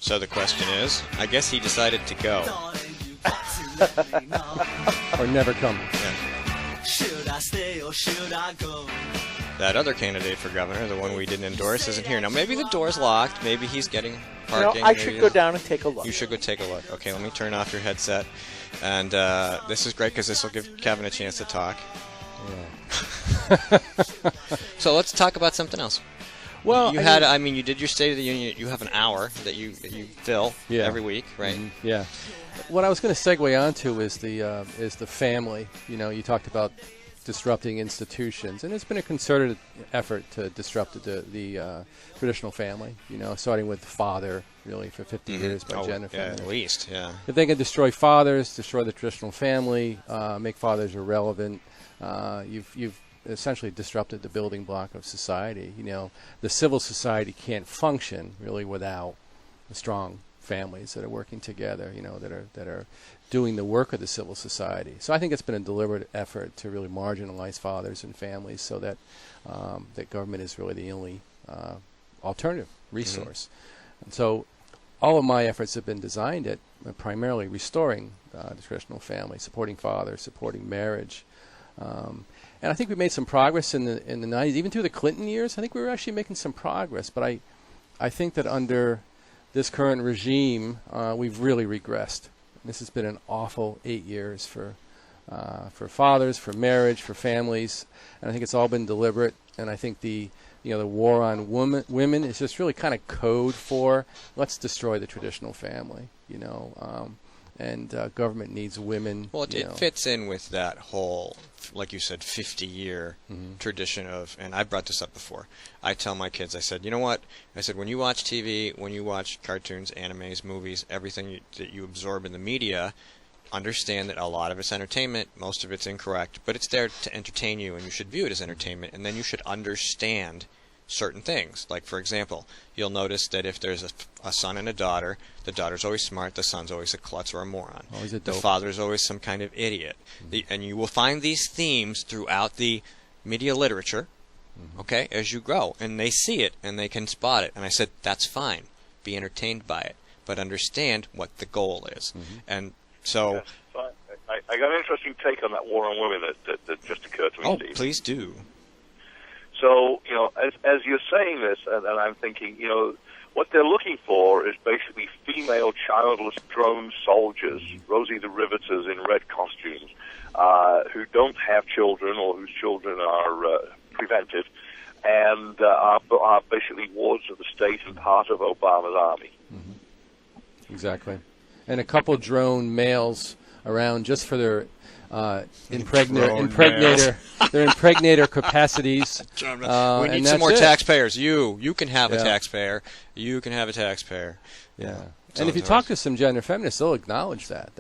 So the question is, I guess he decided to go. Or never come. Yeah. Should I stay or should I go? That other candidate for governor, the one we didn't endorse, isn't here. Now, maybe the door's locked. Maybe he's getting parking. I should go down and take a look. You should go take a look. Okay, let me turn off your headset. And this is great because this will give Kevin a chance to talk. Yeah. So let's talk about something else. Well, you did your State of the Union. You have an hour that you fill every week, right? Mm-hmm. Yeah. What I was going to segue onto is the family. You talked about disrupting institutions, and it's been a concerted effort to disrupt the traditional family. Starting with father, really for 50 years by Jennifer. Yeah, at least, yeah. If they can destroy fathers, destroy the traditional family, make fathers irrelevant, you've essentially disrupted the building block of society. The civil society can't function really without strong families that are working together. That are doing the work of the civil society. So I think it's been a deliberate effort to really marginalize fathers and families, so that that government is really the only alternative resource. And so all of my efforts have been designed at primarily restoring the traditional family, supporting fathers, supporting marriage. And I think we made some progress in the 90s, even through the Clinton years. I think we were actually making some progress. But I think that under this current regime, we've really regressed. This has been an awful 8 years for fathers, for marriage, for families, and I think it's all been deliberate. And I think the war on women is just really kind of code for let's destroy the traditional family. And government needs women. Well, it fits in with that whole, like you said, 50-year tradition of, and I brought this up before. I tell my kids, I said, you know what? I said, when you watch TV, when you watch cartoons, animes, movies, everything that you absorb in the media, understand that a lot of it's entertainment, most of it's incorrect, but it's there to entertain you, and you should view it as entertainment, and then you should understand certain things. Like, for example, you'll notice that if there's a son and a daughter, the daughter's always smart, the son's always a klutz or a moron. Always a dope. The father's always some kind of idiot. And you will find these themes throughout the media literature, okay, as you grow. And they see it, and they can spot it. And I said, that's fine. Be entertained by it. But understand what the goal is. And so... Yes. I got an interesting take on that war on women that just occurred to me, Steve. Please do. So, as you're saying this, and I'm thinking, what they're looking for is basically female childless drone soldiers, Rosie the Riveters in red costumes, who don't have children or whose children are prevented, and are basically wards of the state and part of Obama's army. Exactly. And a couple drone males around just for their impregnator capacities. We need some more taxpayers. You can have a taxpayer. You can have a taxpayer. Yeah. And if you talk to some gender feminists, they'll acknowledge that.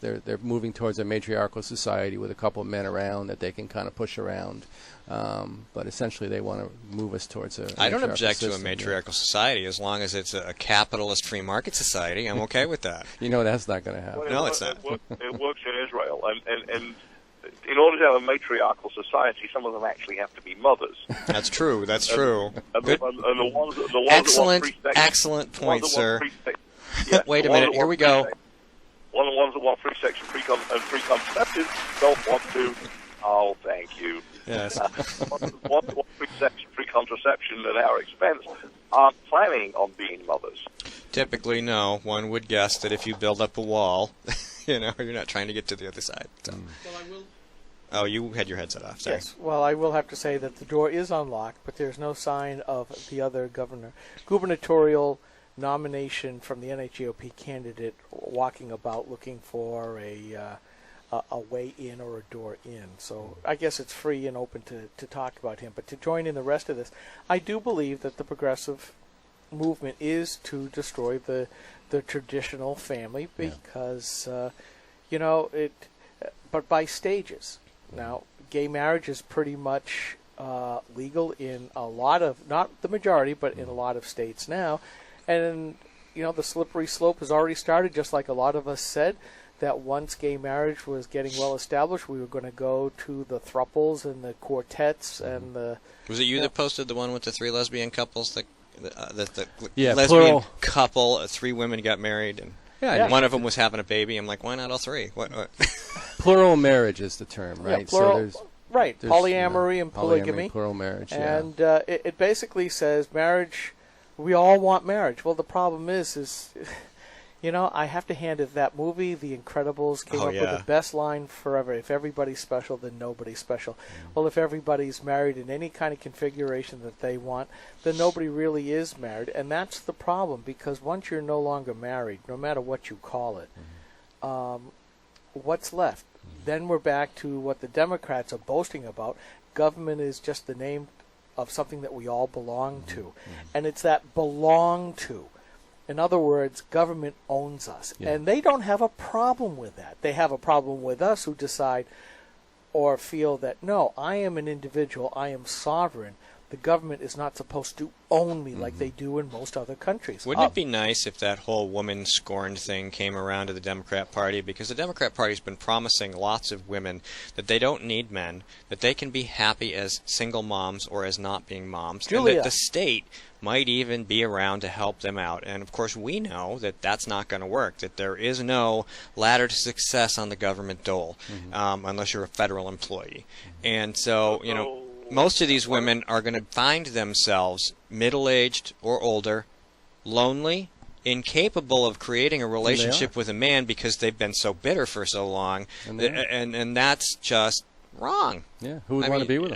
They're moving towards a matriarchal society with a couple of men around that they can kind of push around. But essentially, they want to move us towards a. I don't object to a matriarchal society as long as it's a capitalist free market society. I'm okay with that. That's not going to happen. Well, it's not. It works in Israel, and in order to have a matriarchal society, some of them actually have to be mothers. That's true. That's true. And the ones excellent point, sir. Wait a minute. Here we go. One of the ones that want free sex and free contraception don't want to. Oh, thank you. Yes. Ones that want free sex and free contraception at our expense aren't planning on being mothers. Typically, no. One would guess that if you build up a wall, you're not trying to get to the other side. So. Well, I will. Oh, you had your headset off. Sorry. Yes. Well, I will have to say that the door is unlocked, but there's no sign of the other gubernatorial nomination from the NHGOP candidate walking about looking for a way in or a door in. So I guess it's free and open to talk about him. But to join in the rest of this, I do believe that the progressive movement is to destroy the traditional family because, but by stages. Now, gay marriage is pretty much legal in a lot of, not the majority, but in a lot of states now. And, the slippery slope has already started, just like a lot of us said, that once gay marriage was getting well established, we were going to go to the thruples and the quartets and the... Was it you that posted the one with the 3 lesbian couples the Yeah, lesbian plural. couple, 3 women got married, and Yeah, one of them was having a baby. I'm like, why not all 3? What? plural marriage is the term, right? Yeah, plural, so there's polyamory and polygamy. plural marriage, And it basically says marriage, we all want marriage. Well, the problem is I have to hand it that movie, The Incredibles, came up with the best line forever. If everybody's special, then nobody's special. Well, if everybody's married in any kind of configuration that they want, then nobody really is married. And that's the problem, because once you're no longer married, no matter what you call it, what's left? Then we're back to what the Democrats are boasting about. Government is just the name of something that we all belong to. And it's that belong to. In other words, government owns us. Yeah. And they don't have a problem with that. They have a problem with us who decide or feel that, no, I am an individual, I am sovereign. The government is not supposed to own me like they do in most other countries. Wouldn't it be nice if that whole woman scorned thing came around to the Democrat Party? Because the Democrat Party's been promising lots of women that they don't need men, that they can be happy as single moms or as not being moms, Julia. and that the state might even be around to help them out. And, of course, we know that that's not going to work, that there is no ladder to success on the government dole unless you're a federal employee. And so, most of these women are going to find themselves middle-aged or older, lonely, incapable of creating a relationship with a man because they've been so bitter for so long, and that's just wrong. Yeah, who would want to be with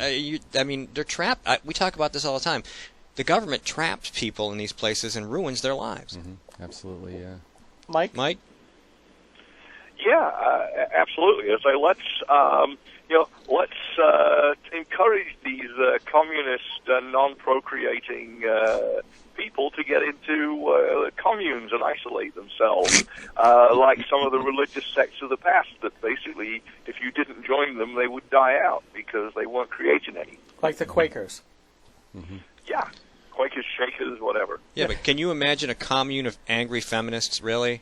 them? They're trapped. We talk about this all the time. The government traps people in these places and ruins their lives. Absolutely, yeah. Mike? Yeah, absolutely. As I let's encourage these communist, non-procreating people to get into communes and isolate themselves, like some of the religious sects of the past that basically, if you didn't join them, they would die out because they weren't creating any. Like the Quakers. Yeah, Quakers, Shakers, whatever. Yeah, but can you imagine a commune of angry feminists, really?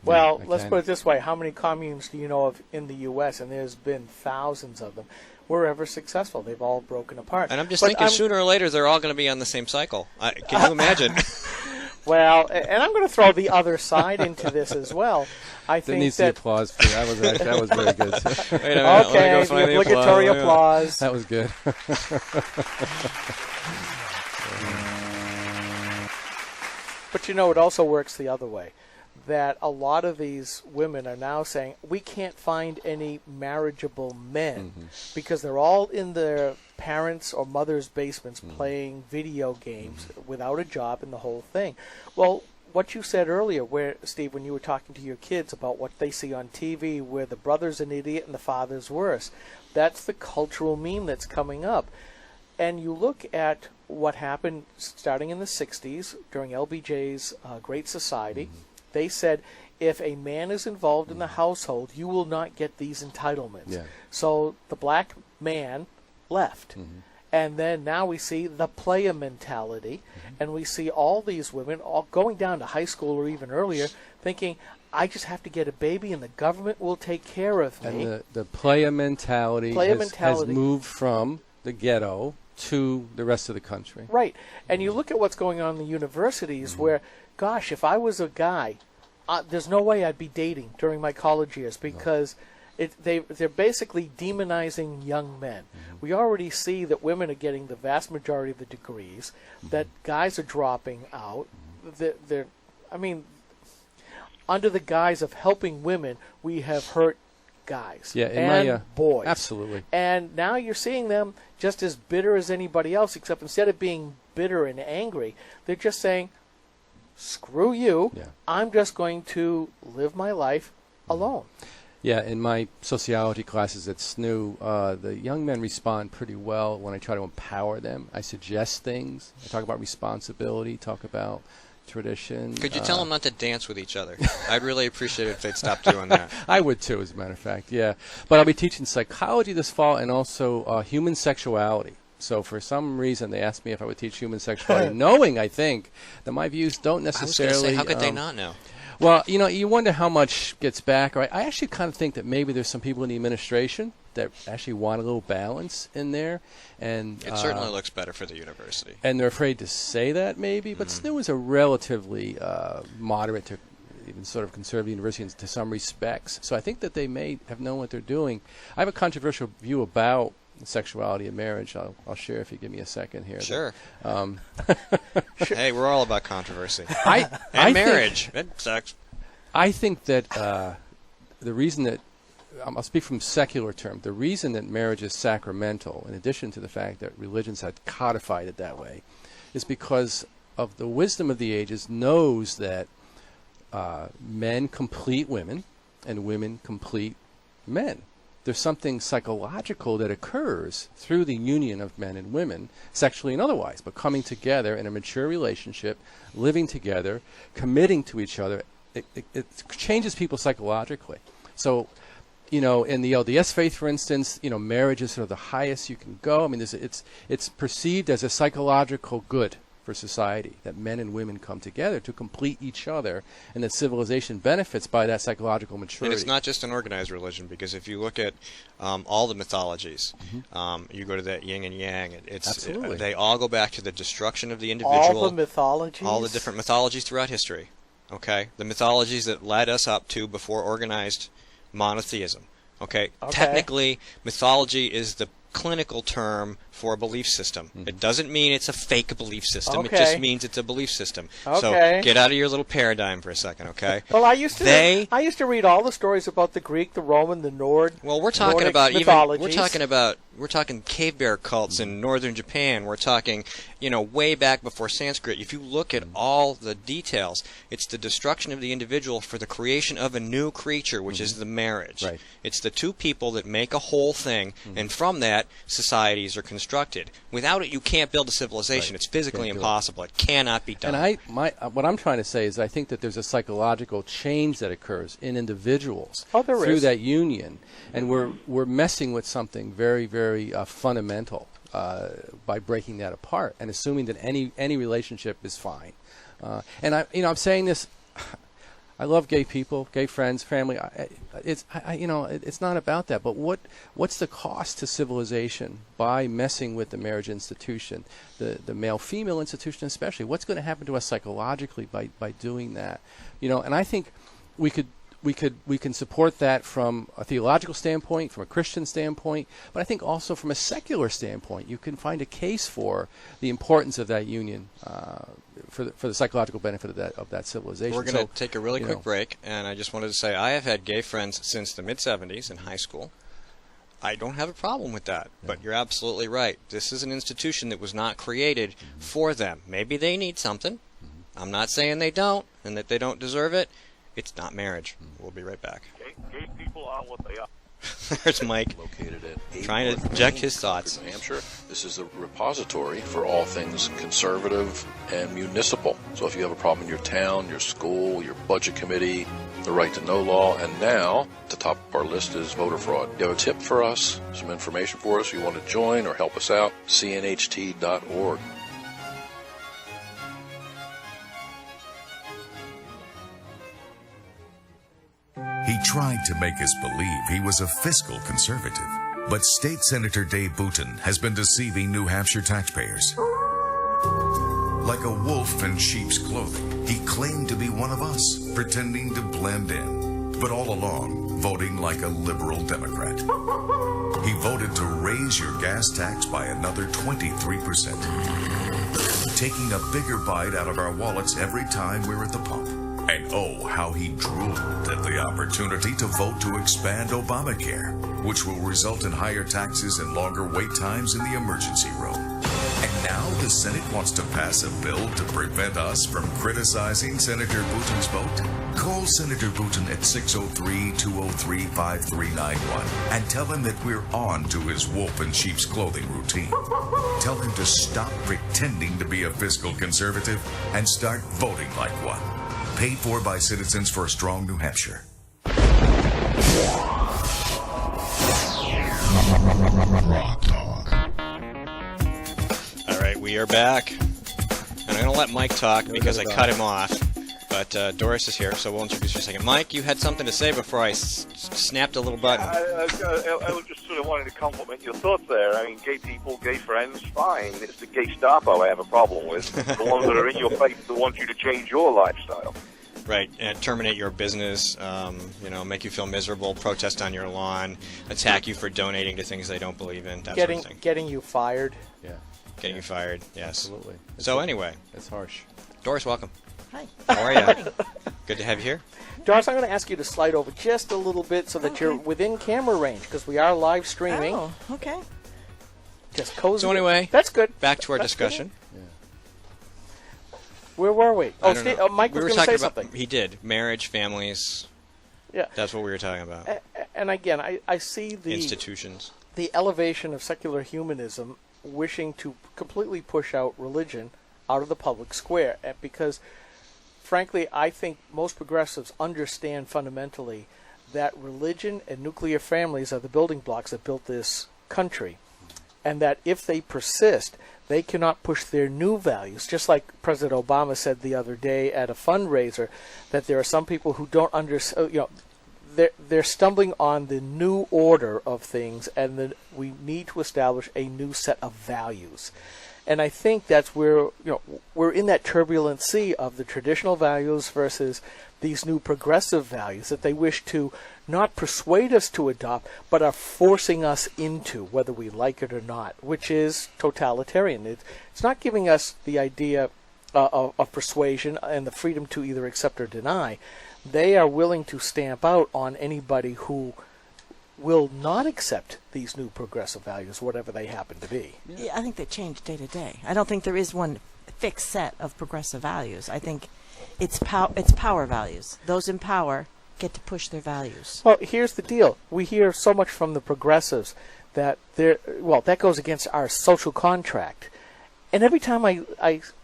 Well, let's put it this way. How many communes do you know of in the U.S.? And there's been thousands of them. Were ever successful. They've all broken apart. And I'm just thinking sooner or later they're all going to be on the same cycle. Can you imagine? Well, and I'm going to throw the other side into this as well. I think needs that the applause for that. That was very good. Wait a minute, okay, the obligatory applause. That was good. But it also works the other way. That a lot of these women are now saying, we can't find any marriageable men because they're all in their parents' or mother's basements playing video games without a job and the whole thing. Well, what you said earlier, Steve, when you were talking to your kids about what they see on TV, where the brother's an idiot and the father's worse, that's the cultural meme that's coming up. And you look at what happened starting in the 60s during LBJ's Great Society. They said, if a man is involved in the household, you will not get these entitlements. Yeah. So the black man left. And then now we see the player mentality, and we see all these women all going down to high school or even earlier thinking, I just have to get a baby and the government will take care of me. And the player mentality has moved from the ghetto to the rest of the country. Right. And you look at what's going on in the universities where, gosh, if I was a guy, there's no way I'd be dating during my college years because they're basically demonizing young men. We already see that women are getting the vast majority of the degrees, that guys are dropping out. Under the guise of helping women, we have hurt guys and boys. Absolutely. And now you're seeing them just as bitter as anybody else, except instead of being bitter and angry, they're just saying, screw you, I'm just going to live my life alone. Yeah, in my sociology classes at SNU, the young men respond pretty well when I try to empower them. I suggest things. I talk about responsibility, talk about tradition. Could you tell them not to dance with each other? I'd really appreciate it if they'd stop doing that. I would too, as a matter of fact, yeah. But I'll be teaching psychology this fall and also human sexuality. So for some reason, they asked me if I would teach human sexuality, knowing, I think, that my views don't necessarily... I was going to say, how could they not know? Well, you wonder how much gets back. Right? I actually kind of think that maybe there's some people in the administration that actually want a little balance in there, and It certainly looks better for the university. and they're afraid to say that maybe. But SNU is a relatively moderate to even sort of conservative university to some respects. So I think that they may have known what they're doing. I have a controversial view about sexuality and marriage. I'll share if you give me a second here. Sure. Hey, we're all about controversy. I Marriage. It sucks. I think that the reason that I'll speak from secular terms. The reason that marriage is sacramental, in addition to the fact that religions had codified it that way, is because of the wisdom of the ages knows that men complete women and women complete men. There's something psychological that occurs through the union of men and women, sexually and otherwise, but coming together in a mature relationship, living together, committing to each other. It changes people psychologically. So, in the LDS faith, for instance, marriage is sort of the highest you can go. I mean, it's perceived as a psychological good for society, that men and women come together to complete each other, and that civilization benefits by that psychological maturity. And it's not just an organized religion, because if you look at all the mythologies, you go to that yin and yang, Absolutely. They all go back to the destruction of the individual. All the mythologies? All the different mythologies throughout history. Okay? The mythologies that led us up to before organized monotheism. Okay? Technically, mythology is the clinical term for a belief system. It doesn't mean it's a fake belief system. It just means it's a belief system. So get out of your little paradigm for a second, okay? Well, I used to read all the stories about the Greek, the Roman, the Nord. Well, we're talking Nordic about mythologies. we're talking cave bear cults in northern Japan. We're talking, way back before Sanskrit. If you look at all the details, it's the destruction of the individual for the creation of a new creature, which is the marriage. Right. It's the two people that make a whole thing, and from that, societies are constructed. Without it, you can't build a civilization. Right. It's physically Can't do impossible. It cannot be done. And what I'm trying to say is I think that there's a psychological change that occurs in individuals through that union, and we're messing with something very, very fundamental by breaking that apart and assuming that any relationship is fine. And I'm saying this. I love gay people, gay friends, family. It's not about that. But what's the cost to civilization by messing with the marriage institution, the male-female institution especially? What's going to happen to us psychologically by doing that? And I think we can support that from a theological standpoint, from a Christian standpoint, but I think also from a secular standpoint, you can find a case for the importance of that union for the psychological benefit of that civilization. We're going to take a really quick break, and I just wanted to say I have had gay friends since the mid-'70s in high school. I don't have a problem with that, but you're absolutely right. This is an institution that was not created for them. Maybe they need something. I'm not saying they don't and that they don't deserve it. It's not marriage. We'll be right back. Gay people are what they are. There's Mike, Located at trying to inject his thoughts. New Hampshire. This is a repository for all things conservative and municipal. So if you have a problem in your town, your school, your budget committee, the right to know law, and now at the top of our list is voter fraud. You have a tip for us, some information for us, you want to join or help us out, cnht.org. He tried to make us believe he was a fiscal conservative, but State Senator Dave Booten has been deceiving New Hampshire taxpayers. Like a wolf in sheep's clothing, he claimed to be one of us, pretending to blend in, but all along voting like a liberal Democrat. He voted to raise your gas tax by another 23%, taking a bigger bite out of our wallets every time we're at the pump. And oh, how he drooled at the opportunity to vote to expand Obamacare, which will result in higher taxes and longer wait times in the emergency room. And now the Senate wants to pass a bill to prevent us from criticizing Senator Booten's vote? Call Senator Booten at 603-203-5391 and tell him that we're on to his wolf in sheep's clothing routine. Tell him to stop pretending to be a fiscal conservative and start voting like one. Paid for by Citizens for a Strong New Hampshire. All right, we are back. And I'm going to let Mike talk because I cut him off. But Doris is here, so we'll introduce you in a second. Mike, you had something to say before I snapped a little button. I was just sort of wanting to compliment your thoughts there. I mean, gay people, gay friends, fine. It's the gay Gestapo I have a problem with. The ones that are in your face that want you to change your lifestyle. Right, and terminate your business, make you feel miserable, protest on your lawn, attack you for donating to things they don't believe in, that sort of thing. Getting you fired. Yeah. Getting you fired, yes. Absolutely. So anyway. It's harsh. Doris, welcome. Hi. How are you? Good to have you here. Doris, I'm going to ask you to slide over just a little bit so that you're within camera range, because we are live streaming. Oh, okay. Just cozy. So anyway, that's good. Back to our That's discussion. Where were we? I don't know. Mike we was were going to say talking about, something. He did. Marriage, families. Yeah. That's what we were talking about. And again, I see Institutions. the elevation of secular humanism wishing to completely push out religion out of the public square, because frankly, I think most progressives understand fundamentally that religion and nuclear families are the building blocks that built this country, and that if they persist, they cannot push their new values. Just like President Obama said the other day at a fundraiser, that there are some people who don't understand, they're stumbling on the new order of things, and that we need to establish a new set of values. And I think that's where we're in that turbulent sea of the traditional values versus these new progressive values that they wish to not persuade us to adopt, but are forcing us into, whether we like it or not, which is totalitarian. It's not giving us the idea of persuasion and the freedom to either accept or deny. They are willing to stamp out on anybody who will not accept these new progressive values, whatever they happen to be. Yeah, I think they change day to day. I don't think there is one fixed set of progressive values. I think it's power values. Those in power get to push their values. Well, here's the deal. We hear so much from the progressives that that goes against our social contract. And every time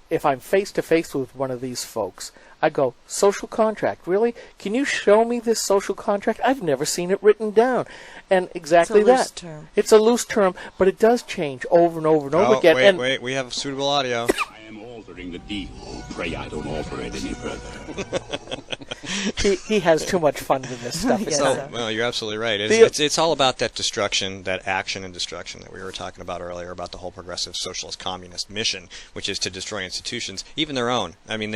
if I'm face to face with one of these folks, I go, social contract, really? Can you show me this social contract? I've never seen it written down. And exactly it's a loose that. Term. It's a loose term, but it does change over and over and over again. Wait, we have suitable audio. I am altering the deal. Pray I don't alter it any further. He has too much fun with this stuff. Yes. Well, you're absolutely right. It's all about that destruction, that action and destruction that we were talking about earlier, about the whole progressive socialist communist mission, which is to destroy institutions, even their own. I mean,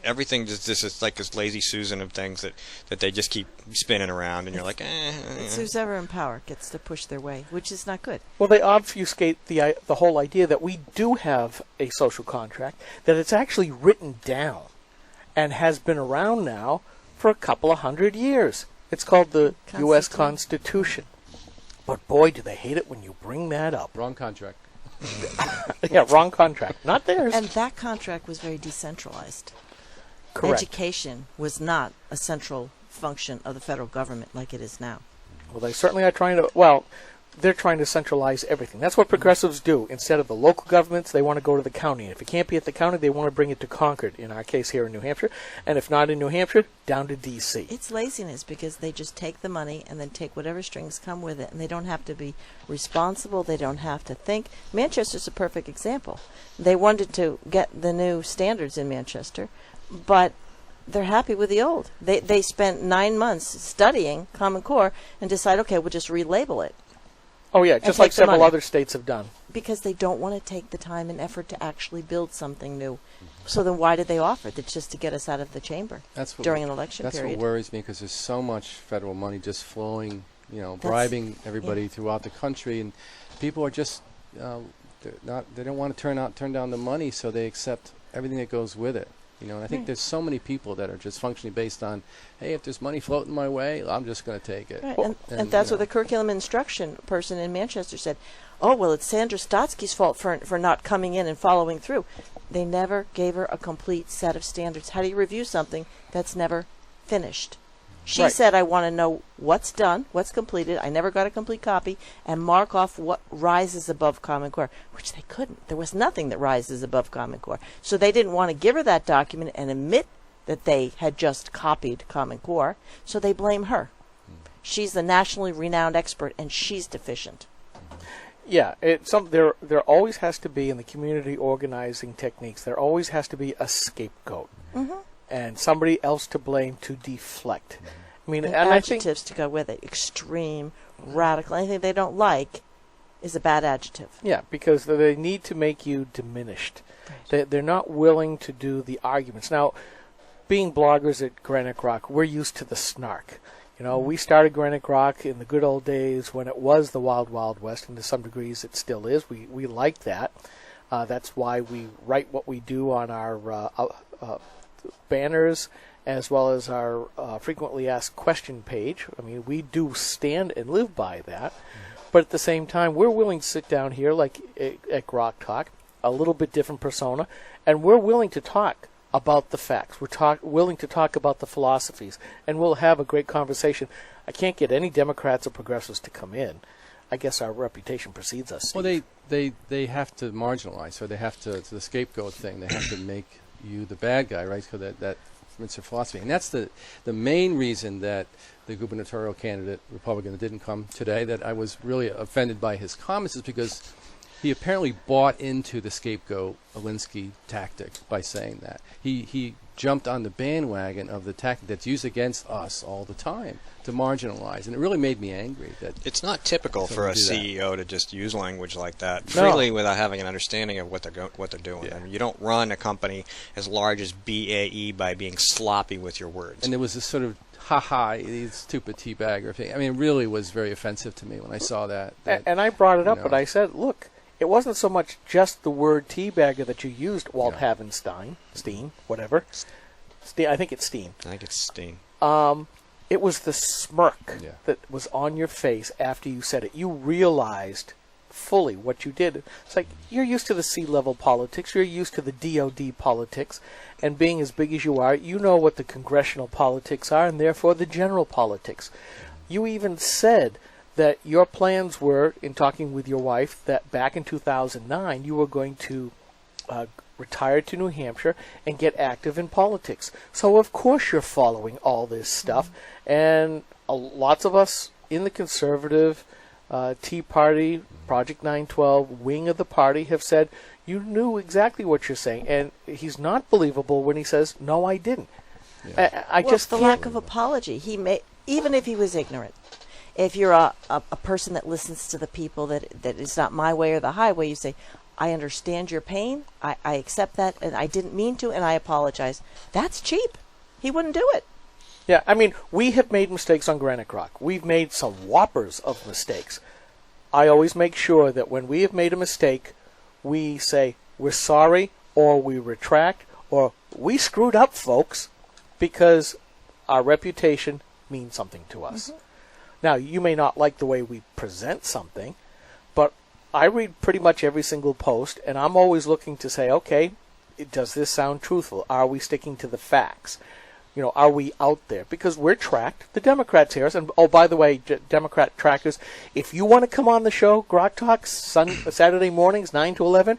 everything just is like this lazy Susan of things that they just keep spinning around, and you're like, It's who's ever in power gets to push their way, which is not good. Well, they obfuscate the whole idea that we do have a social contract, that it's actually written down and has been around now for a couple of 100 years. It's called the U.S. Constitution. But boy, do they hate it when you bring that up. Wrong contract. Yeah, wrong contract. Not theirs. And that contract was very decentralized. Correct. Education was not a central function of the federal government like it is now. Well, they certainly are they're trying to centralize everything. That's what progressives do. Instead of the local governments, they want to go to the county. And if it can't be at the county, they want to bring it to Concord, in our case here in New Hampshire. And if not in New Hampshire, down to D.C. It's laziness because they just take the money and then take whatever strings come with it, and they don't have to be responsible. They don't have to think. Manchester's a perfect example. They wanted to get the new standards in Manchester, but they're happy with the old. They spent 9 months studying Common Core and decide, okay, we'll just relabel it. Oh, yeah, just like several other states have done. Because they don't want to take the time and effort to actually build something new. So then why did they offer it? It's just to get us out of the chamber during an election period. That's what worries me, because there's so much federal money just flowing, bribing everybody throughout the country, and people are just they don't want to turn down the money, so they accept everything that goes with it. And I think there's so many people that are just functioning based on, hey, if there's money floating my way, I'm just going to take it. Right. And that's what the curriculum instruction person in Manchester said. Oh, well, it's Sandra Stotsky's fault for not coming in and following through. They never gave her a complete set of standards. How do you review something that's never finished? She said, I want to know what's done, what's completed. I never got a complete copy, and mark off what rises above Common Core, which they couldn't. There was nothing that rises above Common Core. So they didn't want to give her that document and admit that they had just copied Common Core, so they blame her. She's the nationally renowned expert, and she's deficient. Yeah, there always has to be, in the community organizing techniques, there always has to be a scapegoat. Mm-hmm. and somebody else to blame to deflect. I mean, and I think adjectives to go with it: extreme, radical. Anything they don't like is a bad adjective. yeah, because they need to make you diminished. They're not willing to do the arguments. Now, being bloggers at Granite Grok, we're used to the snark. You know, we started Granite Grok in the good old days when it was the Wild Wild West, and to some degrees it still is. We like that. That's why we write what we do on our banners, as well as our frequently asked question page. I mean, we do stand and live by that. But at the same time, we're willing to sit down here, like at GrokTALK, a little bit different persona, and we're willing to talk about the facts. We're willing to talk about the philosophies, and we'll have a great conversation. I can't get any Democrats or progressives to come in. I guess our reputation precedes us. Well, they have to marginalize, so they have to, it's the scapegoat thing. They have to make you the bad guy, right? So that's their philosophy. And that's the main reason that the gubernatorial candidate, Republican, that didn't come today, that I was really offended by his comments, is because he apparently bought into the scapegoat Alinsky tactic by saying that. He jumped on the bandwagon of the tactic that's used against us all the time to marginalize, and it really made me angry. That it's not typical for a do that. CEO to just use language like that No. freely without having an understanding of what they're doing. Yeah. I mean, you don't run a company as large as BAE by being sloppy with your words. And there was this sort of ha-ha, these stupid teabagger thing. I mean, it really was very offensive to me when I saw that. And I brought it up, you but know. I said, look, it wasn't so much just the word teabagger that you used, Walt Yeah. Steen, whatever. I think it's Steen. I think it's Steen. It was the smirk Yeah. that was on your face after you said it. You realized fully what you did. It's like you're used to the C-level politics, you're used to the DOD politics, and being as big as you are, you know what the congressional politics are, and therefore the general politics. You even said that your plans were, in talking with your wife, that back in 2009 you were going to retire to New Hampshire and get active in politics. So of course you're following all this stuff, and lots of us in the conservative Tea Party, Project 912 wing of the party have said, you knew exactly what you're saying, and he's not believable when he says, no, I didn't. I Well, just the can't. lack of apology. He may, even if he was ignorant. If you're a person that listens to the people that it's not my way or the highway, you say, I understand your pain, I accept that, and I didn't mean to, and I apologize. That's cheap. He wouldn't do it. Yeah, I mean, we have made mistakes on Granite Grok. We've made some whoppers of mistakes. I always make sure that when we have made a mistake, we say, we're sorry, or we retract, or we screwed up, folks, because our reputation means something to us. Now, you may not like the way we present something, but I read pretty much every single post, and I'm always looking to say, okay, does this sound truthful? Are we sticking to the facts? You know, are we out there? Because we're tracked. The Democrats hear us. And, oh, by the way, Democrat trackers, if you want to come on the show, GrokTALK, Saturday mornings, 9 to 11,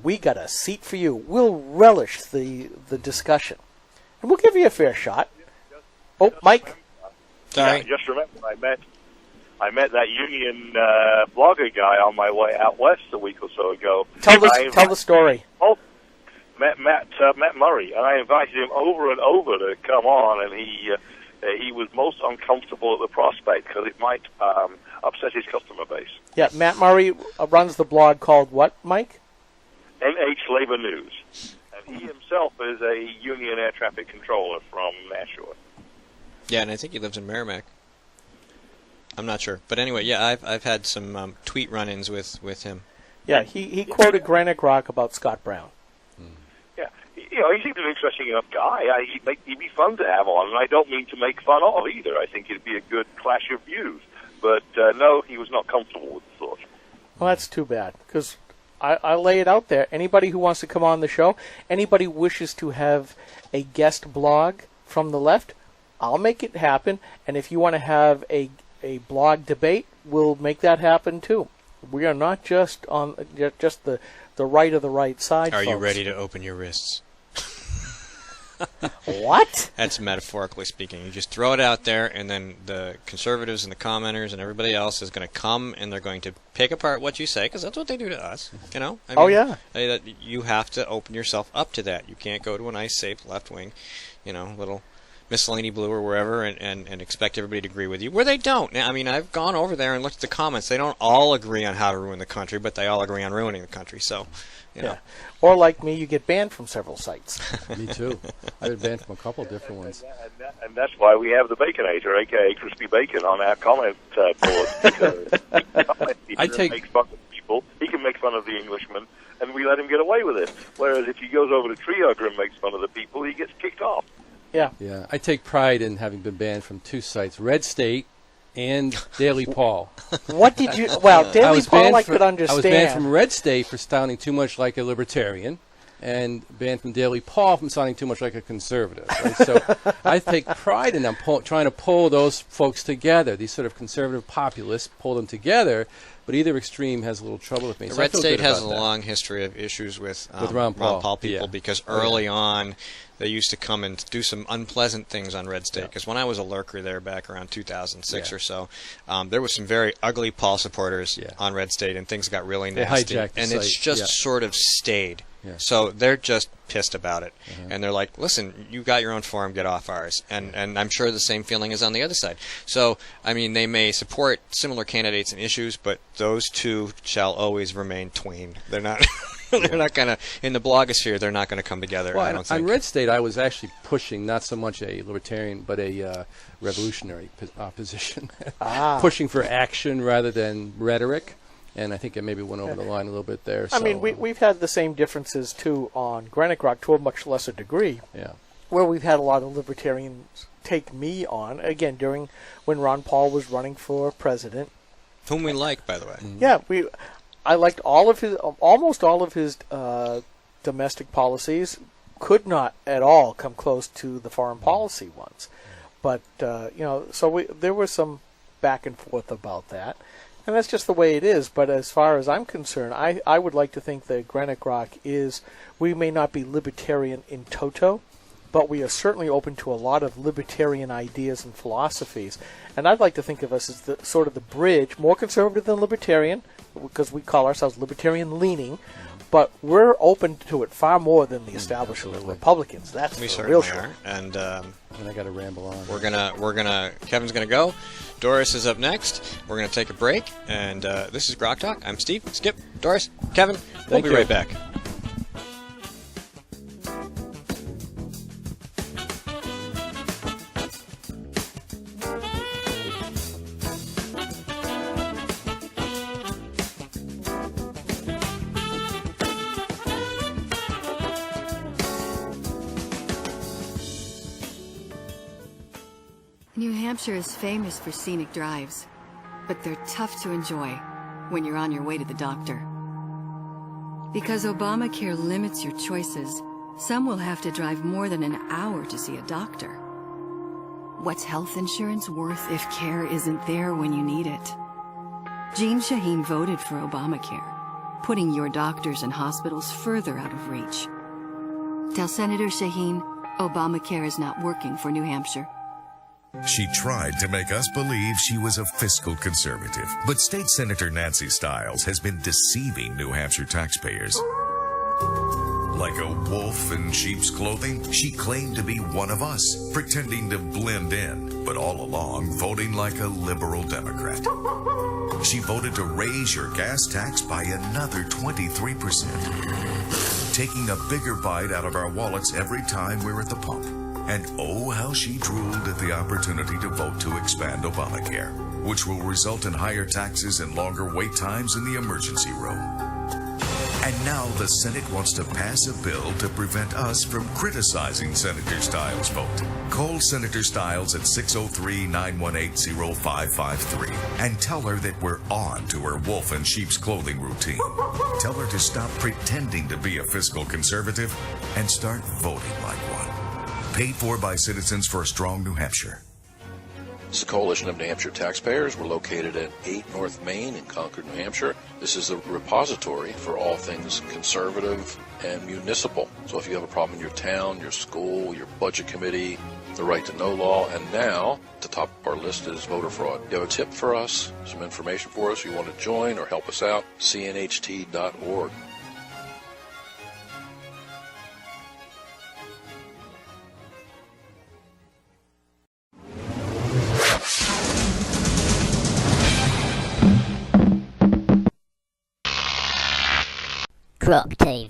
we got a seat for you. We'll relish the discussion. And we'll give you a fair shot. Oh, Mike? Sorry. Yeah, just remember, I met that union blogger guy on my way out west a week or so ago. Tell the story. Oh, Matt Murray, and I invited him over and over to come on, and he was most uncomfortable at the prospect because it might upset his customer base. Yeah, Matt Murray runs the blog called what, Mike? NH Labor News, and he himself is a union air traffic controller from Nashua. Yeah, and I think he lives in Merrimack. I'm not sure, but anyway, yeah, I've had some tweet run-ins with him. Yeah, he quoted Granite Grok about Scott Brown. Yeah, you know, he seems an interesting enough guy. He'd be fun to have on, and I don't mean to make fun of either. I think it'd be a good clash of views. But no, he was not comfortable with the thought. Well, that's too bad, because I lay it out there. Anybody who wants to come on the show, anybody who wishes to have a guest blog from the left, I'll make it happen. And if you want to have a blog debate, we'll make that happen too. We are not just on just the right of the right side. Are you folks. ready to open your wrists? What? That's metaphorically speaking. You just throw it out there, and then the conservatives and the commenters and everybody else is going to come, and they're going to pick apart what you say, because that's what they do to us. You know? I Oh, mean, yeah. You have to open yourself up to that. You can't go to a nice, safe left-wing little miscellany blue or wherever, and expect everybody to agree with you, where they don't. Now, I mean, I've gone over there and looked at the comments. They don't all agree on how to ruin the country, but they all agree on ruining the country. So, Yeah. Or like me, you get banned from several sites. Me too. I've been banned from a couple different ones. And that's why we have the Baconator, a.k.a. Crispy Bacon, on our comment board. Because he can make fun of people. He can make fun of the Englishman, and we let him get away with it. Whereas if he goes over to Tree Hugger and makes fun of the people, he gets kicked off. Yeah. Yeah. I take pride in having been banned from 2 sites, Red State and Daily Paul. What did you... Well, Daily Paul I could understand. I was banned from Red State for sounding too much like a libertarian, and banned from Daily Paul from sounding too much like a conservative. Right? So I take pride in them trying to pull those folks together, these sort of conservative populists, pull them together, but either extreme has a little trouble with me. So Red State has a long history of issues with Ron Paul people, because early on they used to come and do some unpleasant things on Red State. Because when I was a lurker there back around 2006 or so, there was some very ugly Paul supporters on Red State, and things got really nasty. And it's just sort of stayed. So they're just pissed about it. And they're like, listen, you got your own forum, get off ours. And I'm sure the same feeling is on the other side. So, I mean, they may support similar candidates and issues, but those two shall always remain twain. They're not... They're not going to, in the blogosphere, they're not going to come together, well, I don't think. On Red State, I was actually pushing not so much a libertarian, but a revolutionary position. Pushing for action rather than rhetoric. And I think it maybe went over the line a little bit there. I mean, we've had the same differences, too, on Granite Rock to a much lesser degree. Yeah. Where we've had a lot of libertarians take me on, again, during when Ron Paul was running for president. Whom we like, by the way. Yeah, I liked almost all of his domestic policies. Could not at all come close to the foreign policy ones, but so there was some back and forth about that, and that's just the way it is. But as far as I'm concerned, I would like to think that Granite Rock we may not be libertarian in toto, but we are certainly open to a lot of libertarian ideas and philosophies. And I'd like to think of us as sort of the bridge, more conservative than libertarian, because we call ourselves libertarian-leaning, but we're open to it far more than the establishment Republicans. That's we for real certainly sure. are. And I got to ramble on. Kevin's gonna go. Doris is up next. We're gonna take a break, and this is GrokTALK. I'm Steve, Skip, Doris, Kevin. We'll be right back. New Hampshire is famous for scenic drives, but they're tough to enjoy when you're on your way to the doctor. Because Obamacare limits your choices, some will have to drive more than an hour to see a doctor. What's health insurance worth if care isn't there when you need it? Jean Shaheen voted for Obamacare, putting your doctors and hospitals further out of reach. Tell Senator Shaheen Obamacare is not working for New Hampshire. She tried to make us believe she was a fiscal conservative, but State Senator Nancy Stiles has been deceiving New Hampshire taxpayers. Like a wolf in sheep's clothing, she claimed to be one of us, pretending to blend in, but all along voting like a liberal Democrat. She voted to raise your gas tax by another 23%, taking a bigger bite out of our wallets every time we're at the pump. And oh, how she drooled at the opportunity to vote to expand Obamacare, which will result in higher taxes and longer wait times in the emergency room. And now the Senate wants to pass a bill to prevent us from criticizing Senator Stiles' vote. Call Senator Stiles at 603-918-0553 and tell her that we're on to her wolf in sheep's clothing routine. Tell her to stop pretending to be a fiscal conservative and start voting like one. Paid for by Citizens for a Strong New Hampshire. This is a coalition of New Hampshire taxpayers. We're located at 8 North Main in Concord, New Hampshire. This is a repository for all things conservative and municipal. So if you have a problem in your town, your school, your budget committee, the right to know law, and now at the top of our list is voter fraud. If you have a tip for us, some information for us, you want to join or help us out, cnht.org. GrokTALK.